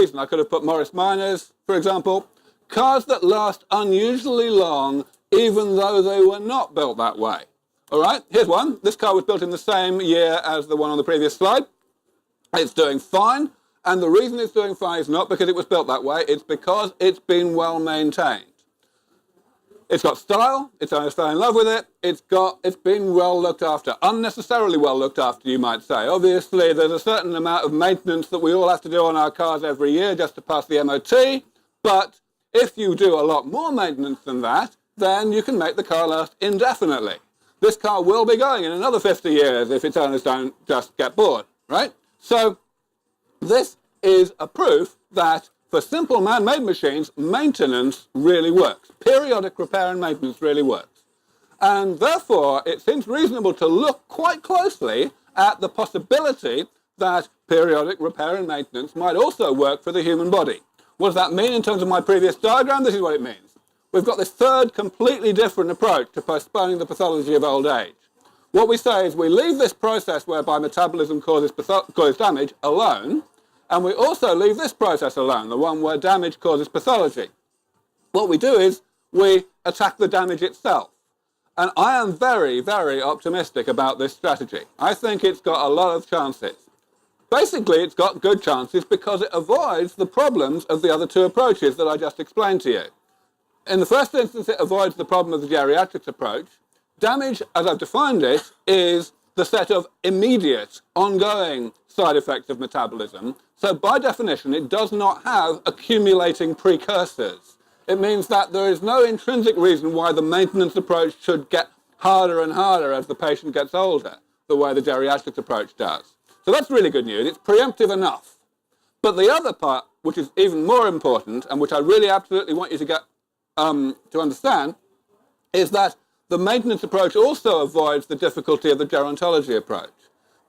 reason. I could have put Morris Minors, for example. Cars that last unusually long, even though they were not built that way. All right, here's one. This car was built in the same year as the one on the previous slide. It's doing fine, and the reason it's doing fine is not because it was built that way, it's because it's been well maintained. It's got style, its owners fell in love with it, it's been well looked after, unnecessarily well looked after, you might say. Obviously, there's a certain amount of maintenance that we all have to do on our cars every year just to pass the MOT, but if you do a lot more maintenance than that, then you can make the car last indefinitely. This car will be going in another 50 years if its owners don't just get bored, right? So this is a proof that for simple man-made machines, maintenance really works. Periodic repair and maintenance really works. And therefore, it seems reasonable to look quite closely at the possibility that periodic repair and maintenance might also work for the human body. What does that mean in terms of my previous diagram? This is what it means. We've got this third completely different approach to postponing the pathology of old age. What we say is we leave this process whereby metabolism causes damage alone, and we also leave this process alone, the one where damage causes pathology. What we do is we attack the damage itself. And I am very, very optimistic about this strategy. I think it's got a lot of chances. Basically, it's got good chances because it avoids the problems of the other two approaches that I just explained to you. In the first instance, it avoids the problem of the geriatrics approach. Damage, as I've defined it, is the set of immediate, ongoing side effects of metabolism. So by definition, it does not have accumulating precursors. It means that there is no intrinsic reason why the maintenance approach should get harder and harder as the patient gets older, the way the geriatrics approach does. So that's really good news. It's preemptive enough. But the other part, which is even more important, and which I really absolutely want you to get to understand, is that the maintenance approach also avoids the difficulty of the gerontology approach.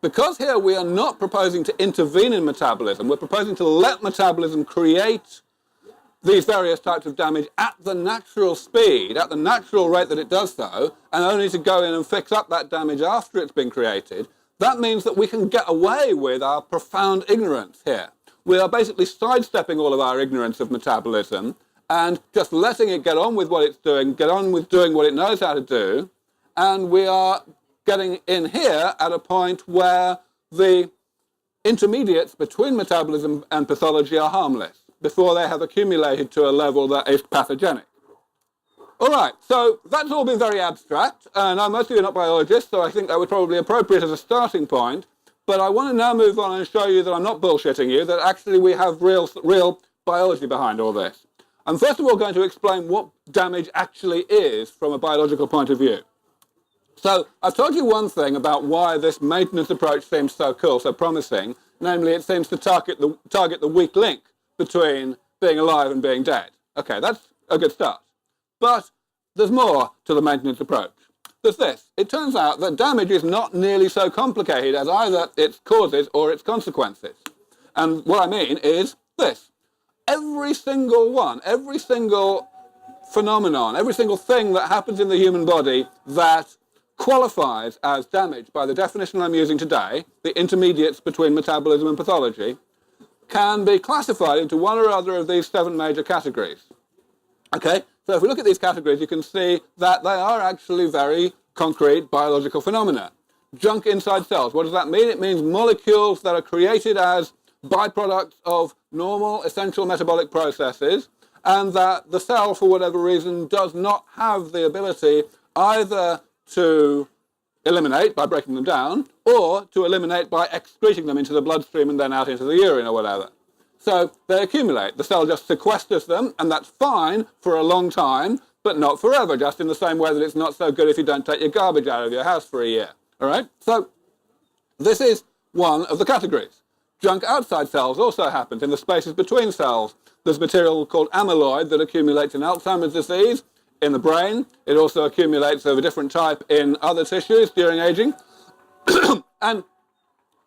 Because here we are not proposing to intervene in metabolism, we're proposing to let metabolism create these various types of damage at the natural speed, at the natural rate that it does so, and only to go in and fix up that damage after it's been created. That means that we can get away with our profound ignorance here. We are basically sidestepping all of our ignorance of metabolism and just letting it get on with what it's doing, get on with doing what it knows how to do, and we are getting in here at a point where the intermediates between metabolism and pathology are harmless before they have accumulated to a level that is pathogenic. All right, so that's all been very abstract, and most of you are not biologists, so I think that was probably appropriate as a starting point, but I want to now move on and show you that I'm not bullshitting you, that actually we have real biology behind all this. I'm first of all going to explain what damage actually is from a biological point of view. So I've told you one thing about why this maintenance approach seems so cool, so promising, namely it seems to target the weak link between being alive and being dead. Okay, that's a good start. But there's more to the maintenance approach. There's this. It turns out that damage is not nearly so complicated as either its causes or its consequences. And what I mean is this. Every single one, every single phenomenon, every single thing that happens in the human body that qualifies as damage by the definition I'm using today, the intermediates between metabolism and pathology, can be classified into one or other of these 7 major categories. Okay, so if we look at these categories, you can see that they are actually very concrete biological phenomena. Junk inside cells, what does that mean? It means molecules that are created as byproducts of normal essential metabolic processes, and that the cell, for whatever reason, does not have the ability either to eliminate by breaking them down, or to eliminate by excreting them into the bloodstream and then out into the urine or whatever. So they accumulate. The cell just sequesters them, and that's fine for a long time, but not forever, just in the same way that it's not so good if you don't take your garbage out of your house for a year. All right? So this is one of the categories. Junk outside cells also happens in the spaces between cells. There's material called amyloid that accumulates in Alzheimer's disease, in the brain. It also accumulates of a different type in other tissues during aging. And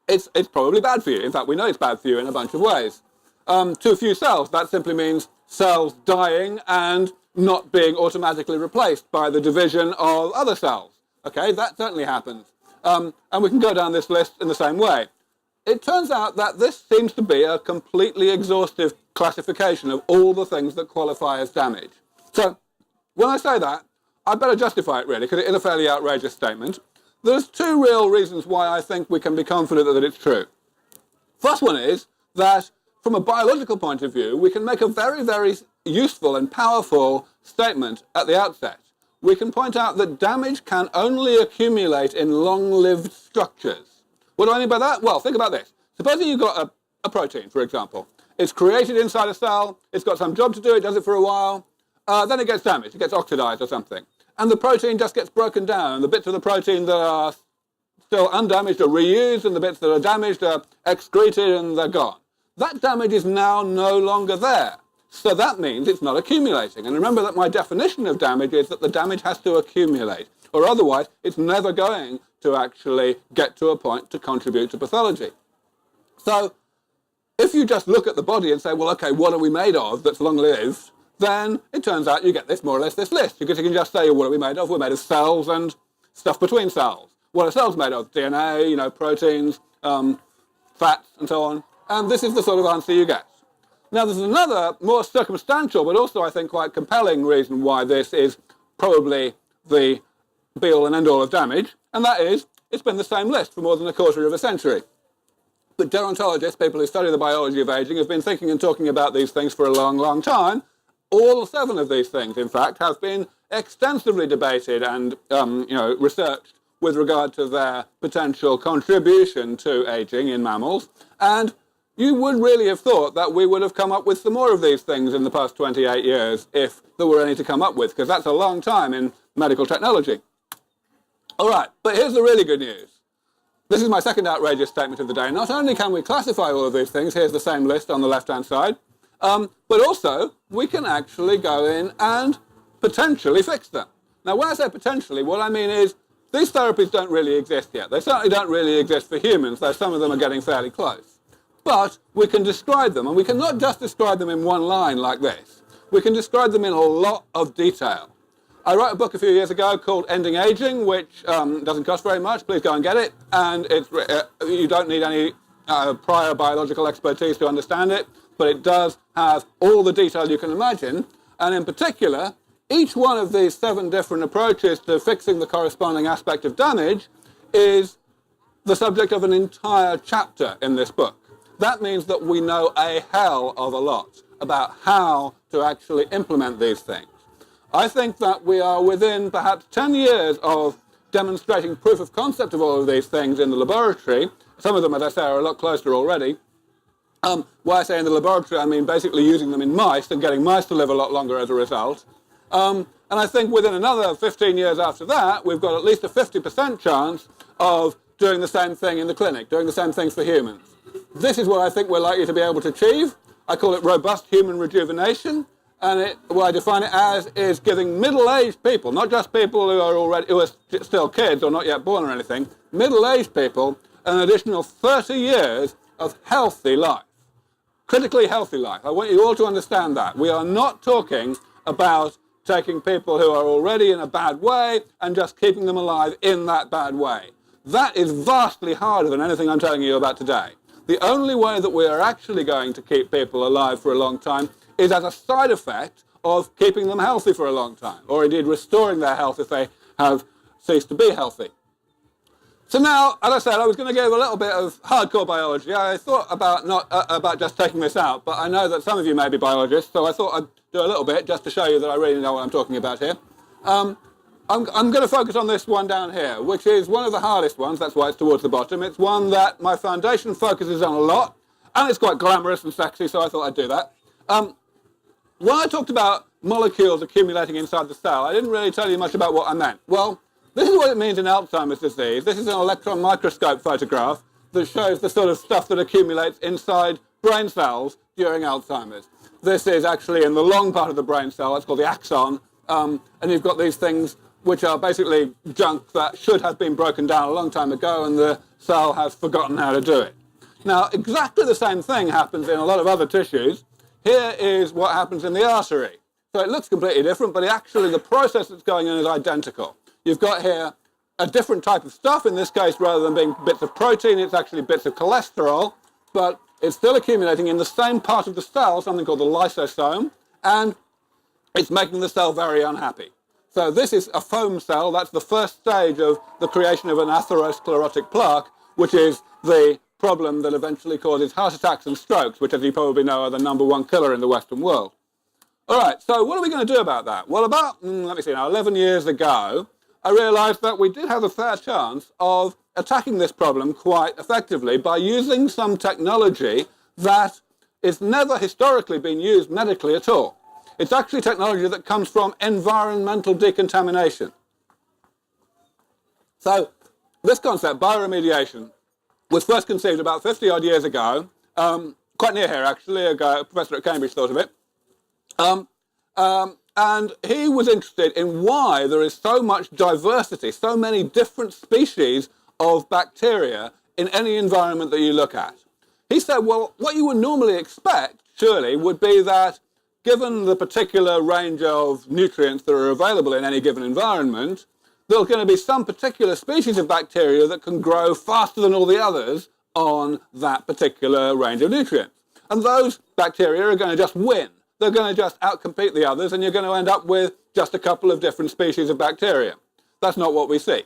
it's probably bad for you. In fact, we know it's bad for you in a bunch of ways. Too few cells, that simply means cells dying and not being automatically replaced by the division of other cells. Okay, that certainly happens. And we can go down this list in the same way. it turns out that this seems to be a completely exhaustive classification of all the things that qualify as damage. So when I say that, I'd better justify it really, because it is a fairly outrageous statement. There's two real reasons why I think we can be confident that it's true. First one is that from a biological point of view, we can make a very, very useful and powerful statement at the outset. We can point out that damage can only accumulate in long-lived structures. What do I mean by that? Well, think about this. Supposing you've got a protein, for example. It's created inside a cell, it's got some job to do, it does it for a while, then it gets damaged, it gets oxidized or something. And the protein just gets broken down, and the bits of the protein that are still undamaged are reused, and the bits that are damaged are excreted and they're gone. That damage is now no longer there. So that means it's not accumulating. And remember that my definition of damage is that the damage has to accumulate, or otherwise it's never going to actually get to a point to contribute to pathology. So if you just look at the body and say, well, okay, what are we made of that's long-lived, then it turns out you get this more or less this list. Because you can just say, what are we made of? We're made of cells and stuff between cells. What are cells made of? DNA, proteins, fats, and so on. And this is the sort of answer you get. Now, there's another more circumstantial, but also I think quite compelling reason why this is probably the be-all and end-all of damage, and that is it's been the same list for more than a quarter of a century. But gerontologists, people who study the biology of aging, have been thinking and talking about these things for a long, long time. All 7 of these things, in fact, have been extensively debated and researched with regard to their potential contribution to aging in mammals. And you would really have thought that we would have come up with some more of these things in the past 28 years if there were any to come up with, because that's a long time in medical technology. All right, but here's the really good news. This is my second outrageous statement of the day. Not only can we classify all of these things, here's the same list on the left-hand side, but also we can actually go in and potentially fix them. Now, when I say potentially, what I mean is these therapies don't really exist yet. They certainly don't really exist for humans, though some of them are getting fairly close. But we can describe them, and we can not just describe them in one line like this. We can describe them in a lot of detail. I wrote a book a few years ago called Ending Aging, which doesn't cost very much. Please go and get it. And you don't need any prior biological expertise to understand it, but it does have all the detail you can imagine. And in particular, each one of these 7 different approaches to fixing the corresponding aspect of damage is the subject of an entire chapter in this book. That means that we know a hell of a lot about how to actually implement these things. I think that we are within perhaps 10 years of demonstrating proof of concept of all of these things in the laboratory. Some of them, as I say, are a lot closer already. When I say in the laboratory, I mean basically using them in mice and getting mice to live a lot longer as a result. And I think within another 15 years after that, we've got at least a 50% chance of doing the same thing in the clinic, doing the same things for humans. This is what I think we're likely to be able to achieve. I call it robust human rejuvenation, and what I define it as is giving middle-aged people, not just people who are still kids or not yet born or anything, middle-aged people an additional 30 years of healthy life, critically healthy life. I want you all to understand that. We are not talking about taking people who are already in a bad way and just keeping them alive in that bad way. That is vastly harder than anything I'm telling you about today. The only way that we are actually going to keep people alive for a long time is as a side effect of keeping them healthy for a long time, or indeed restoring their health if they have ceased to be healthy. So now, as I said, I was going to give a little bit of hardcore biology. I thought about not about just taking this out, but I know that some of you may be biologists, so I thought I'd do a little bit just to show you that I really know what I'm talking about here. I'm going to focus on this one down here, which is one of the hardest ones. That's why it's towards the bottom. It's one that my foundation focuses on a lot, and it's quite glamorous and sexy, so I thought I'd do that. When I talked about molecules accumulating inside the cell, I didn't really tell you much about what I meant. Well, this is what it means in Alzheimer's disease. This is an electron microscope photograph that shows the sort of stuff that accumulates inside brain cells during Alzheimer's. This is actually in the long part of the brain cell. It's called the axon. And you've got these things which are basically junk that should have been broken down a long time ago, and the cell has forgotten how to do it. Now, exactly the same thing happens in a lot of other tissues. Here is what happens in the artery. So it looks completely different, but actually the process that's going on is identical. You've got here a different type of stuff. In this case, rather than being bits of protein, it's actually bits of cholesterol, but it's still accumulating in the same part of the cell, something called the lysosome, and it's making the cell very unhappy. So this is a foam cell. That's the first stage of the creation of an atherosclerotic plaque, which is the problem that eventually causes heart attacks and strokes, which, as you probably know, are the #1 killer in the Western world. All right, so what are we going to do about that? Well, about, 11 years ago, I realized that we did have a fair chance of attacking this problem quite effectively by using some technology that has never historically been used medically at all. It's actually technology that comes from environmental decontamination. So this concept, bioremediation, was first conceived about 50-odd years ago, quite near here actually. A professor at Cambridge thought of it. And he was interested in why there is so much diversity, so many different species of bacteria in any environment that you look at. He said, well, what you would normally expect, surely, would be that given the particular range of nutrients that are available in any given environment, there's going to be some particular species of bacteria that can grow faster than all the others on that particular range of nutrients. And those bacteria are going to just win. They're going to just outcompete the others, and you're going to end up with just a couple of different species of bacteria. That's not what we see.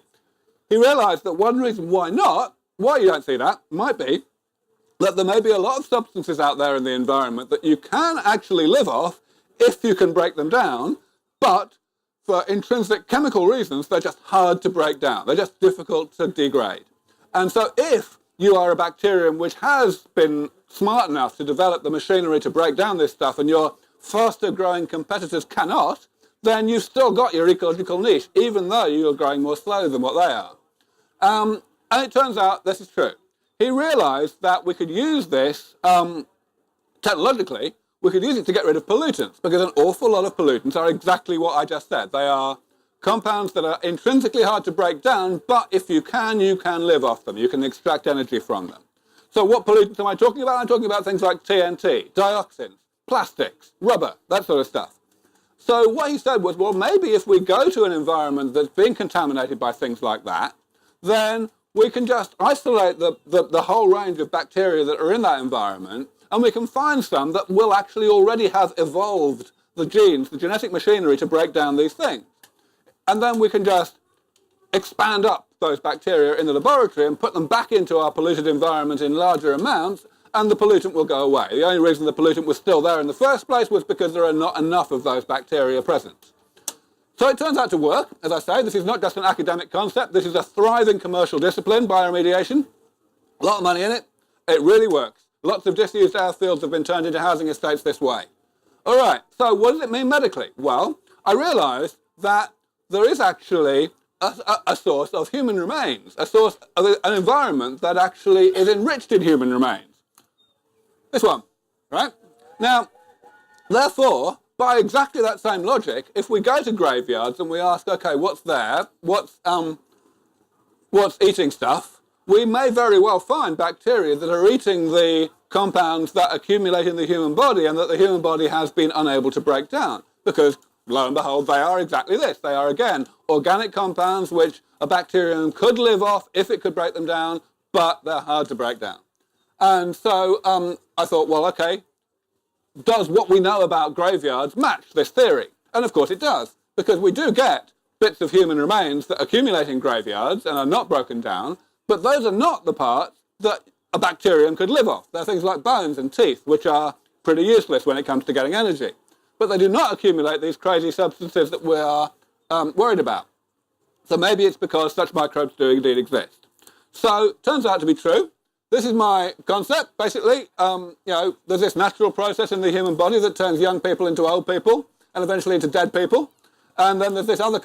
He realized that one reason why you don't see that, might be that there may be a lot of substances out there in the environment that you can actually live off if you can break them down, but for intrinsic chemical reasons, they're just hard to break down. They're just difficult to degrade. And so if you are a bacterium which has been smart enough to develop the machinery to break down this stuff and your faster growing competitors cannot, then you've still got your ecological niche, even though you're growing more slowly than what they are. And it turns out this is true. He realized that we could use this technologically. We could use it to get rid of pollutants, because an awful lot of pollutants are exactly what I just said. They are compounds that are intrinsically hard to break down, but if you can live off them. You can extract energy from them. So what pollutants am I talking about? I'm talking about things like TNT, dioxins, plastics, rubber, that sort of stuff. So what he said was, well, maybe if we go to an environment that's being contaminated by things like that, then we can just isolate the whole range of bacteria that are in that environment, and we can find some that will actually already have evolved the genes, the genetic machinery to break down these things. And then we can just expand up those bacteria in the laboratory and put them back into our polluted environment in larger amounts, and the pollutant will go away. The only reason the pollutant was still there in the first place was because there are not enough of those bacteria present. So it turns out to work. As I say, this is not just an academic concept. This is a thriving commercial discipline, bioremediation. A lot of money in it. It really works. Lots of disused airfields have been turned into housing estates this way. All right, so what does it mean medically? Well, I realized that there is actually a source of human remains, a source of an environment that actually is enriched in human remains. This one, right? Now, therefore, by exactly that same logic, if we go to graveyards and we ask, okay, what's there? What's eating stuff? We may very well find bacteria that are eating the compounds that accumulate in the human body and that the human body has been unable to break down. Because, lo and behold, they are exactly this. They are, again, organic compounds which a bacterium could live off if it could break them down, but they're hard to break down. And so I thought, well, okay, does what we know about graveyards match this theory? And of course it does, because we do get bits of human remains that accumulate in graveyards and are not broken down, but those are not the parts that a bacterium could live off. They're things like bones and teeth, which are pretty useless when it comes to getting energy. But they do not accumulate these crazy substances that we are worried about. So maybe it's because such microbes do indeed exist. So turns out to be true. This is my concept. Basically, there's this natural process in the human body that turns young people into old people and eventually into dead people. And then there's this other